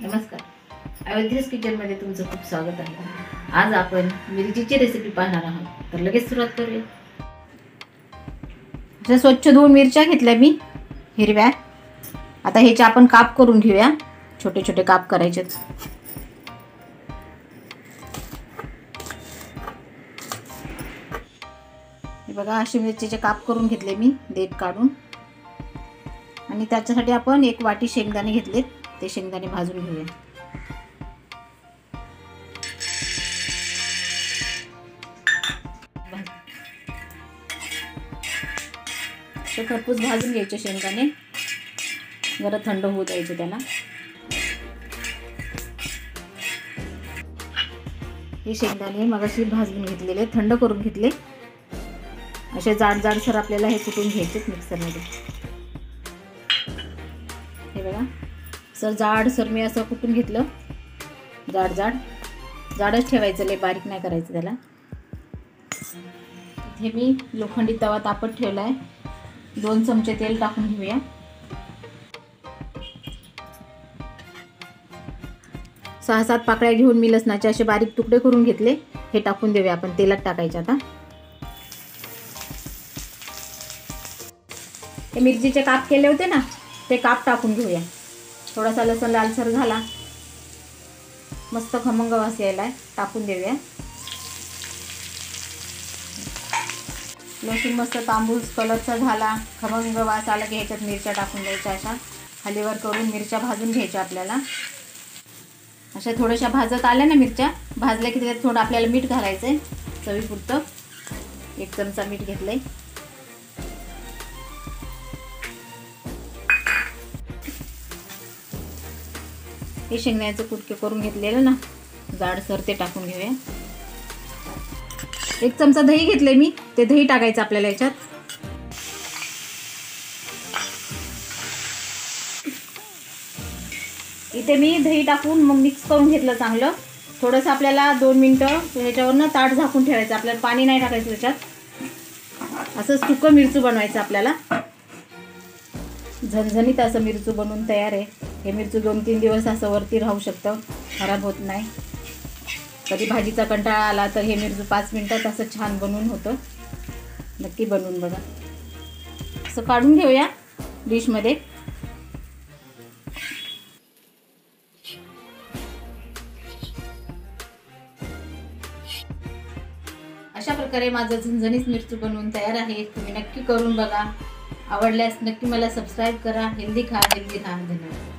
नमस्कार, अयोध्येस किचनमध्ये तुमचं खूप स्वागत आहे। आज आपण मिरचीची रेसिपी पाहणार आहोत, तर लगेच सुरुवात करूया। अशा स्वच्छ धुवून मिरच्या घेतल्या मी हिरव्या। आता ह्याचे आपण काप करून घेऊया, छोटे छोटे काप करायचे। हे बघा, अशी मिरचीचे काप करून घेतले मी देठ काढून। आणि त्याच्यासाठी आपण एक वाटी शेंगदाणे घेतलेत, ते शेंगदाणे भाजून घेऊया। ते खरपूस भाजून घ्यायचे शेंगदाणे, जरा थंड होऊ द्यायचे त्याला। हे शेंगदाणे मगाशी भाजून घेतलेले, थंड करून घेतले। असे जाड जाडसर आपल्याला हे कुटून घ्यायचे मिक्सरमध्ये। हे बघा, सर जाडसर मी असं कुटून घेतलं, जाड जाडच ठेवायचं, लय बारीक नाही करायचं त्याला। इथे मी लोखंडी तवा तापत ठेवलाय, 2 चमचे तेल टाकून घेऊया। सहा 7 पाकळ्या घेऊन मी लसणाचे असे बारीक तुकडे करून घेतले, हे टाकून देऊया आपण, तेलात टाकायचे। आता हे मिरचीचे काप केले होते ना, ते काप टाकून घेऊया। थोडासा लसूण लालसर झाला, मस्त खमंग वास यायलाय, टाकून देऊया। लसूण मस्त तांबूस कलरचा झाला, खमंग वास आला की ह्याच्यात मिरच्या टाकून द्यायच्या। अशा खालीवर करून मिरच्या भाजून घ्यायच्या आपल्याला। अशा थोड्याशा भाजत आल्या ना मिरच्या, भाजल्या की त्याच्यात थोडं आपल्याला मीठ घालायचंय, चवीपुरतं 1 चमचा मीठ घेतलंय। हे शेंगदाण्याचे कुटके करून घेतलेलं ना जाडसर, ते टाकून घेऊया। 1 चमचा दही घेतले मी, ते दही टाकायचं आपल्याला याच्यात। इथे मी दही टाकून मग मिक्स करून घेतलं चांगलं। थोडंसं आपल्याला 2 मिनिटं ह्याच्यावरनं ताट झाकून ठेवायचं, आपल्याला पाणी नाही टाकायचं त्याच्यात। असं सुकं मिरचू बनवायचं आपल्याला, झणझणीत असं मिरचू बनवून तयार आहे। हे मिरचू 2-3 दिवस असं वरती राहू शकतं, खराब होत नाही। कधी भाजीचा कंटाळा आला तर हे मिरचू 5 मिनिटात असं छान बनवून होतं, नक्की बनवून बघा। असं काढून घेऊया डिशमध्ये। अशा प्रकारे माझं झणझणीत मिरचू बनवून तयार आहे, तुम्ही नक्की करून बघा। आवडल्यास नक्की मला सबस्क्राईब करा। हेल्दी खा, हेल्दी राहा। धन्यवाद।